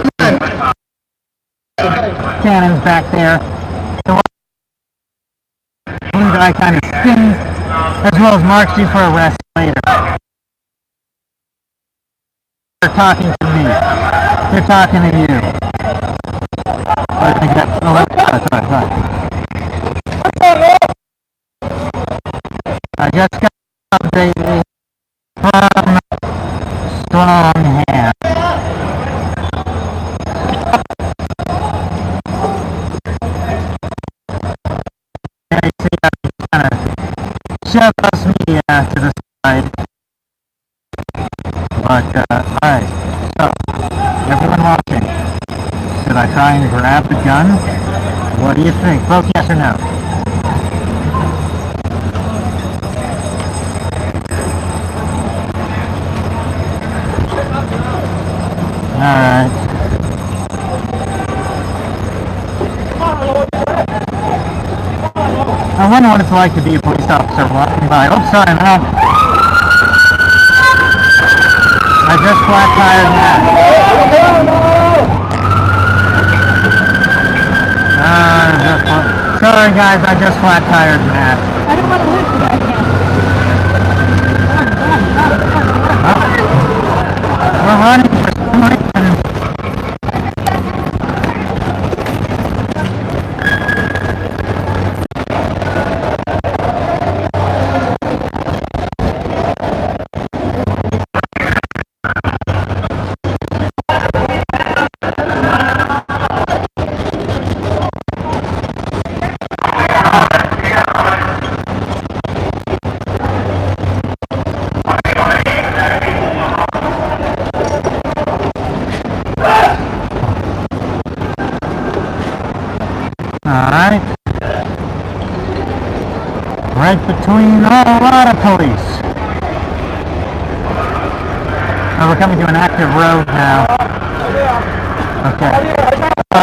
Cannons back there. The blue guy kind of spins, as well as marks you for arrest later. They're talking to me. They're talking to you. I think that's... Oh, sorry. I just got an update from Strong Hand. Yeah, you see, I kind of shove us media to the side. But, alright. So, everyone watching, should I try and grab the gun? What do you think? Vote yes or no. Alright. I wonder what it's like to be a police officer walking by. Oh, sorry, man. I just flat-tired Matt. Sorry, guys, I just flat-tired Matt. I don't want to lose the guy again. We're running for some reason. right between a lot of police. Oh, we're coming to an active road now. Okay.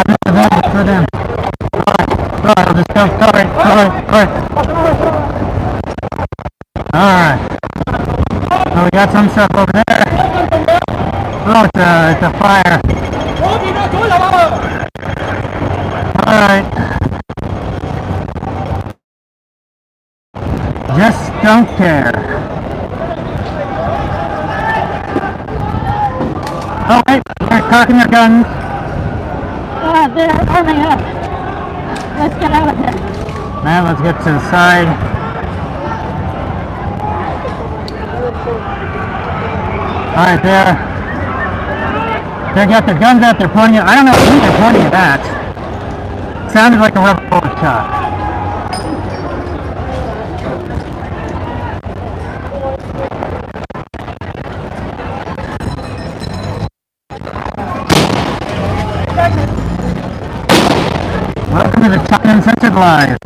This is them, it's for them. Alright, I'll just go. Alright. Alright. Oh, we got some stuff over there. Oh, it's a fire. Alright. Just don't care. Oh, wait, they're cocking their guns. They're arming up. Let's get out of here. Now let's get to the side. Alright, they got their guns out, they're pointing it. I don't know who they're pointing it at. Sounded like a rubber bullet shot. Welcome to the China Uncensored Live.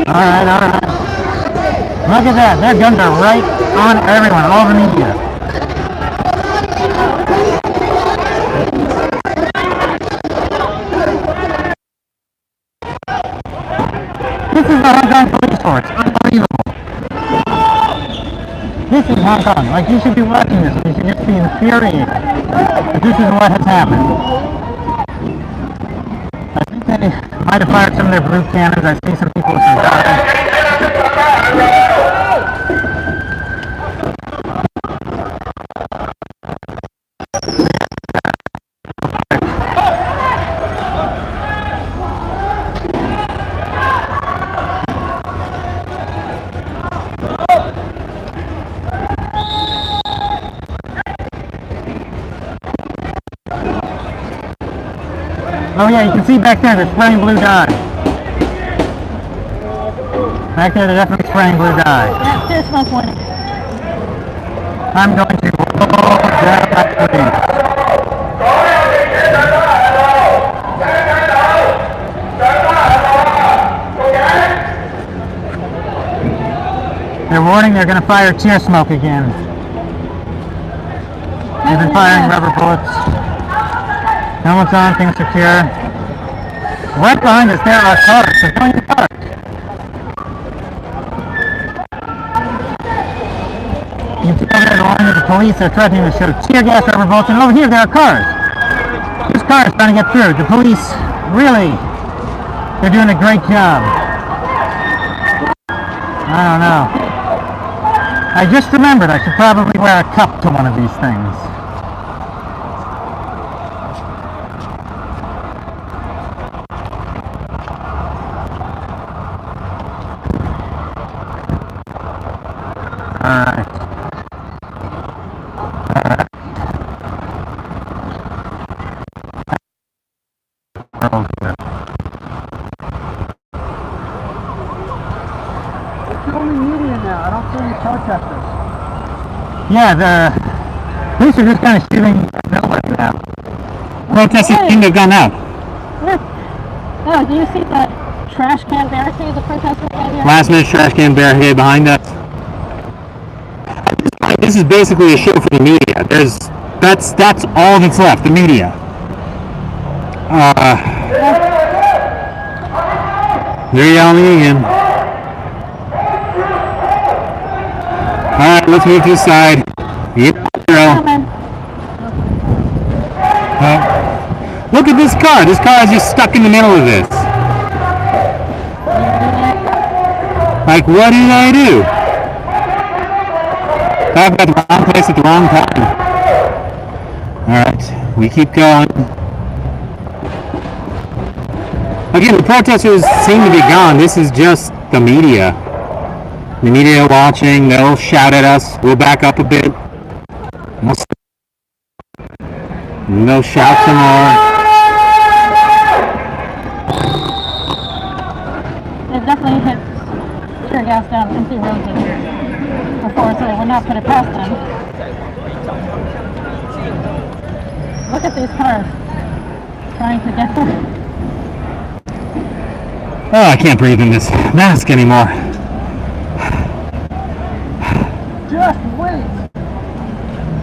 Alright. Look at that. Their guns are right on everyone, all the media. This is the Hong Kong police force. Unbelievable. This is Hong Kong. Like, you should be watching this. You should just be infuriated. But this is what has happened. I think they might have fired some of their brute cannons. I see some people with some guns. Oh yeah, you can see back there, they're spraying blue dye. Back there, they're definitely spraying blue dye. Yeah, there's smoke warning. I'm going to roll that please. They're warning they're going to fire tear smoke again. They've been firing rubber bullets. Helmets on, things secure. Right behind us there are cars. They're going to park. You can see over there the line of the police are threatening to show tear gas, rubber bullets, and over here there are cars. There's cars trying to get through. The police, really, they're doing a great job. I don't know. I just remembered I should probably wear a cup to one of these things. Alright. It's only media now. I don't see any protesters. Yeah, the police are just kind of shooting nobody now. Protesters seem to have gone out. Oh, do you see the trash can barricade the protesters had here? Last minute trash can barricade behind us. This is basically a show for the media. That's all that's left, the media. They're yelling again. Alright, let's move to the side. Yep, look at this car. This car is just stuck in the middle of this. Like, what did I do? I've got the wrong place at the wrong time. Alright, we keep going. Again, the protesters seem to be gone. This is just the media. The media watching, they'll shout at us. We'll back up a bit. They'll shout some more. pass down empty roads before, so they would not put it past them. Look at these cars trying to get through. Oh, I can't breathe in this mask anymore. Just wait.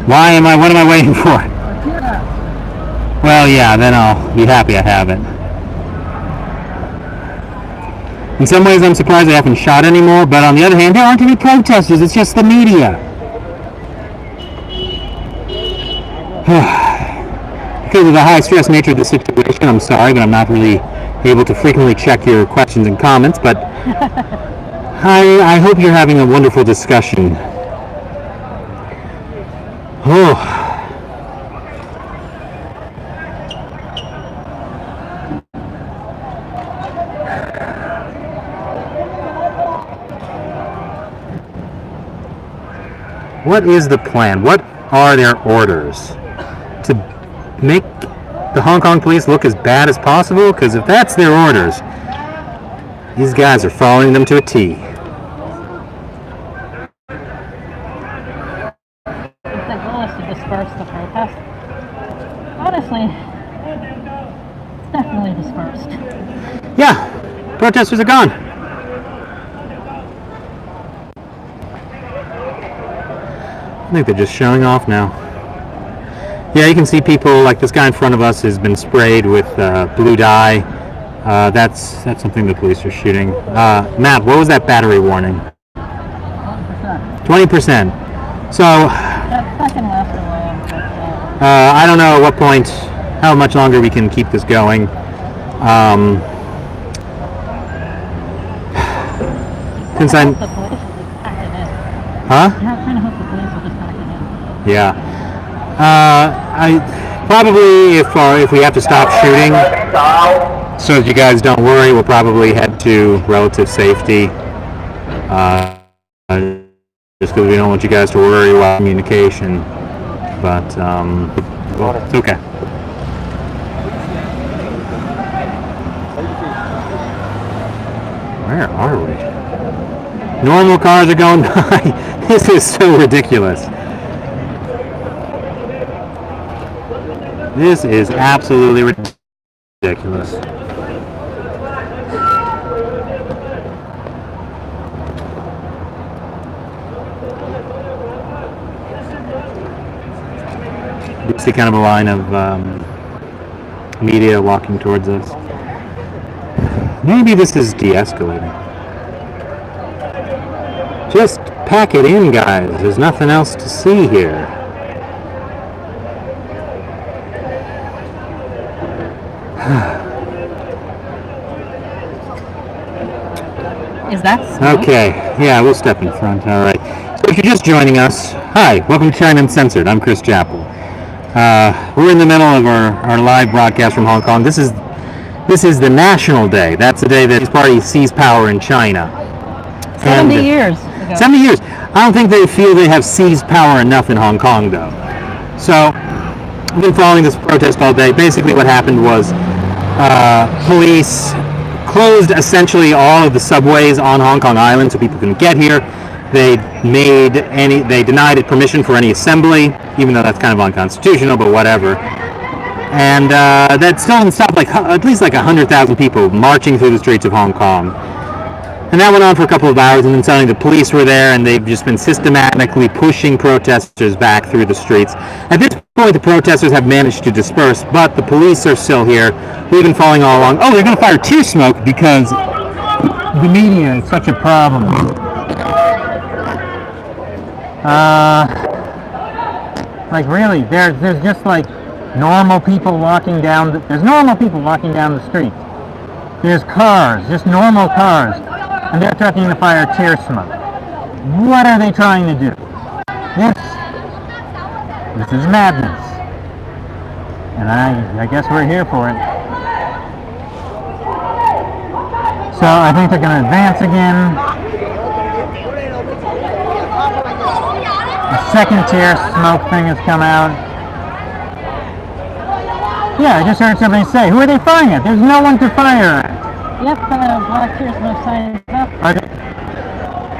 What am I waiting for? Yeah. Well, yeah, then I'll be happy I have it. In some ways, I'm surprised I haven't shot anymore, but on the other hand, there aren't any protesters, it's just the media. Because of the high-stress nature of the situation, I'm sorry, but I'm not really able to frequently check your questions and comments, but I hope you're having a wonderful discussion. Oh. What is the plan? What are their orders? To make the Hong Kong police look as bad as possible? Because if that's their orders, these guys are following them to a T. The goal is to disperse the protest. Honestly, it's definitely dispersed. Yeah, protesters are gone. I think they're just showing off now. Yeah, you can see people like this guy in front of us has been sprayed with blue dye. That's something the police are shooting. Matt, what was that battery warning? 20%. So That can last a while, but I don't know at what point, how much longer we can keep this going. Since I I'm, hope the police will just pack it in. huh? I kind of hope the police will just pack it in. Yeah. I probably if we have to stop shooting, so that you guys don't worry, we'll probably head to relative safety. Just because we don't want you guys to worry about communication. But well, it's okay. Where are we? Normal cars are going by. This is so ridiculous. This is absolutely ridiculous. You see kind of a line of media walking towards us. Maybe this is de-escalating. Just pack it in, guys. There's nothing else to see here. Is that smoke? Okay, yeah, we'll step in front. All right. So if you're just joining us, hi, welcome to China Uncensored. I'm Chris Chappell. We're in the middle of our live broadcast from Hong Kong. This is the National Day. That's the day that this party seized power in China. 70 years ago. 70 years. I don't think they feel they have seized power enough in Hong Kong, though. So, I've been following this protest all day. Basically, what happened was police closed essentially all of the subways on Hong Kong Island so people couldn't get here. They denied it permission for any assembly, even though that's kind of unconstitutional, but whatever. And that still didn't stop at least 100,000 people marching through the streets of Hong Kong. And that went on for a couple of hours, and then suddenly the police were there, and they've just been systematically pushing protesters back through the streets. At this point, the protesters have managed to disperse, but the police are still here. We've been following all along. Oh, they're going to fire tear smoke because the media is such a problem. Really, there's just normal people walking down. There's normal people walking down the street. There's cars, just normal cars, and they're threatening to fire tear smoke. What are they trying to do? This is madness, and I guess we're here for it. So I think they're going to advance again. A second tear smoke thing has come out. Yeah, I just heard somebody say, who are they firing at? There's no one to fire at. Yep, black tear smoke sign is up.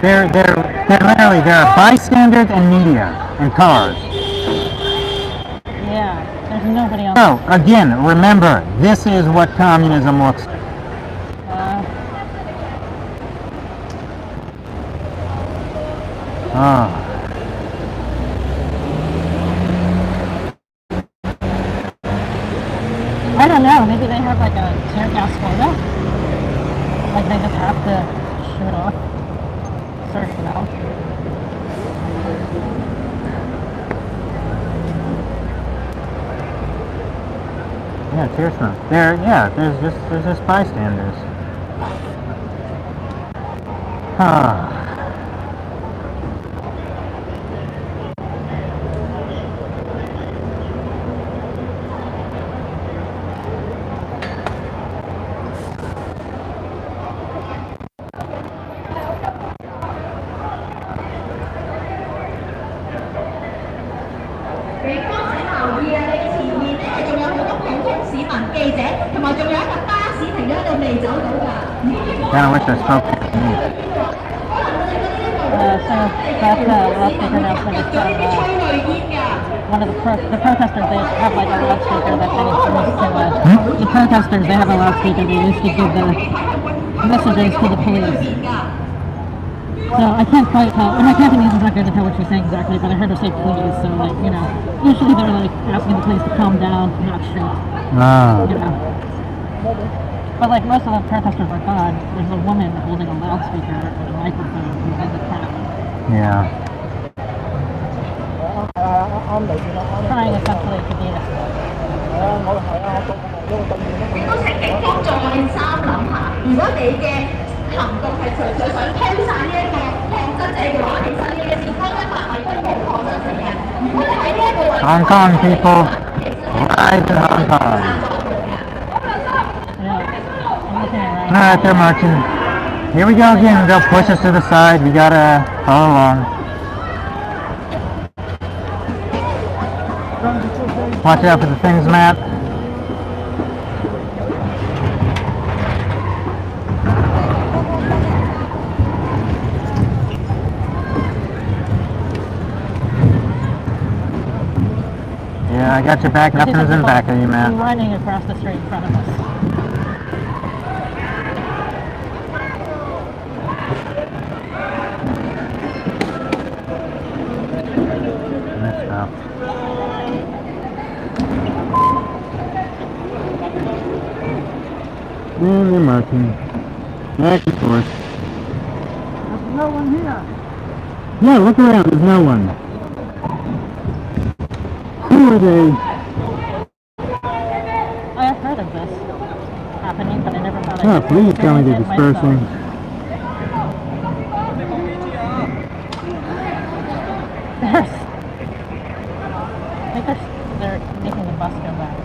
literally, there are bystanders and media and cars. Yeah, there's nobody else. So, again, remember, this is what communism looks like. I don't know, maybe they have like a tear gas quota. Like they just have to shoot off certain amount. Yeah, tear smoke. There's just bystanders. Kind of wish I spoke to me. So that's the loudspeaker announcement is from one of the protesters. They have like a loudspeaker that they use to the protesters. They have a loudspeaker they used to give the messages to the police. So I can't quite tell, and my Cantonese is not good to tell what she's saying exactly, but I heard her say please. So like, you know, usually they're like asking the police to calm down, not shoot. You know. But like most of the protesters are gone. There's a woman holding a loudspeaker and a microphone who's in the crowd. Yeah. Trying essentially to de-escalate. 亦都請警方再三諗下，如果你嘅行動係純粹想推散呢一個抗爭者嘅話，其實你嘅前方一百米都冇抗爭者嘅。如果你喺呢一個位置， Hong Kong people, rise in Hong Kong. Alright, they're marching. Here we go again. They'll push us to the side. We gotta follow along. Watch out for the things, Matt. Yeah, I got your back. Nothing's in back of you, Matt. Running across the street in front of us. And they're marching back and forth. There's no one here. Yeah, look around. There's no one. Who are they? I have heard of this happening, but I never thought Oh, I'd please tell me they're experience it dispersing. myself. I think they're making the bus go back.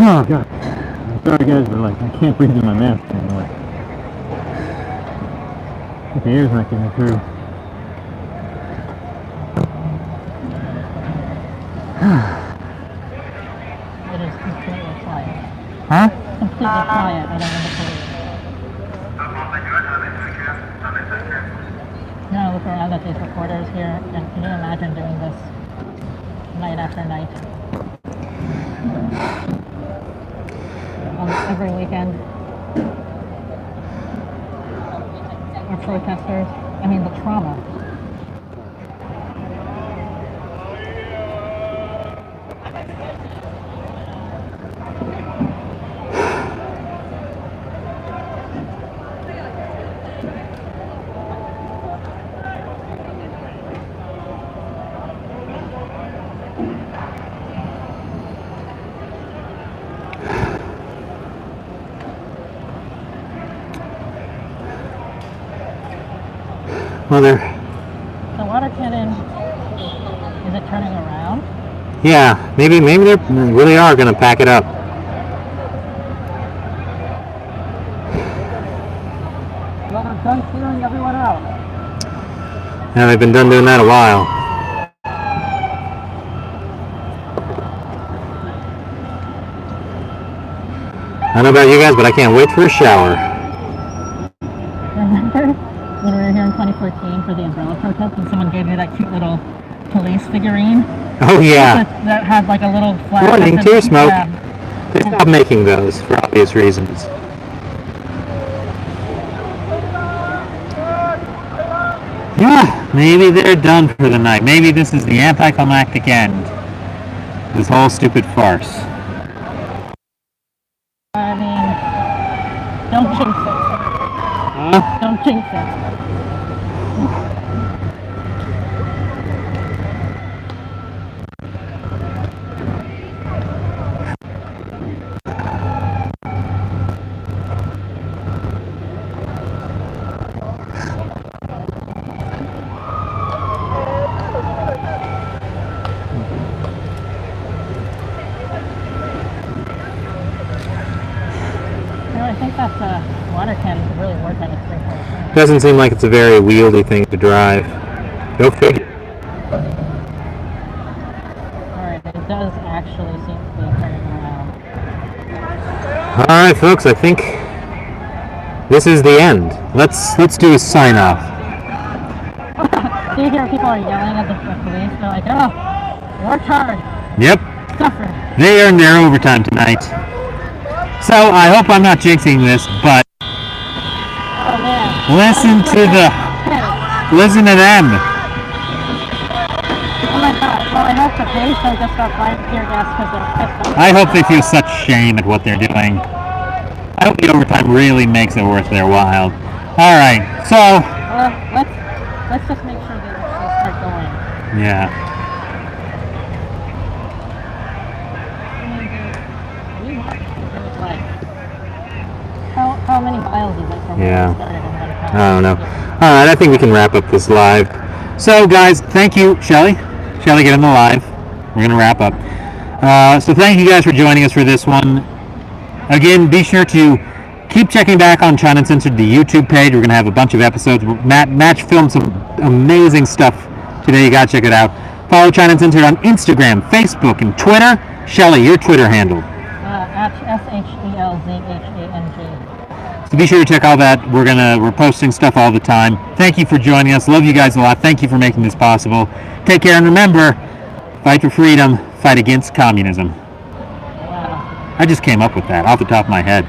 Oh, God. I'm sorry, guys, but like, I can't breathe in my mask anymore. The air's not getting through. It is completely quiet. Huh? Completely quiet other than the police. Now look around at these reporters here, and can you imagine doing this night after night? Every weekend. Our protesters, I mean the trauma. Well, they're... The water cannon, is it turning around? Yeah, maybe they really are going to pack it up. Well, they're done clearing everyone out. Yeah, they've been done doing that a while. I don't know about you guys, but I can't wait for a shower. Remember when we were here in 2014 for the umbrella protest and someone gave me that cute little police figurine? Oh yeah. That had like a little flag. Warning, tear smoke. Yeah. They stopped making those for obvious reasons. Yeah, maybe they're done for the night. Maybe this is the anticlimactic end. This whole stupid farce. I mean, don't jinx it. Huh? Don't jinx it. I think that water can could really work at a 3.5. Doesn't seem like it's a very wieldy thing to drive. Go figure. Alright, it does actually seem to be turning around. Alright folks, I think this is the end. Let's do a sign off. Do you hear people are yelling at the police? They're like, oh, work hard. Yep. Suffer. They earned their overtime tonight. So I hope I'm not jinxing this, but Oh man. listen to them. Oh my god. Well, I hope the police don't just start firing tear gas because they're pissed off. I hope they feel such shame at what they're doing. I hope the overtime really makes it worth their while. Alright, so Let's just make sure they actually start going. yeah. How many miles is it from where Yeah. we started and then I don't know. Alright, I think we can wrap up this live. So guys, thank you, Shelly. Shelly, get in the live. We're going to wrap up. So thank you guys for joining us for this one. Again, be sure to keep checking back on China Uncensored, the YouTube page. We're going to have a bunch of episodes. Matt filmed some amazing stuff today. You got to check it out. Follow China Uncensored on Instagram, Facebook, and Twitter. Shelly, your Twitter handle. At SHELZHANG. So be sure to check all that. We're posting stuff all the time. Thank you for joining us. Love you guys a lot. Thank you for making this possible. Take care, and remember, fight for freedom, fight against communism. Wow. I just came up with that off the top of my head.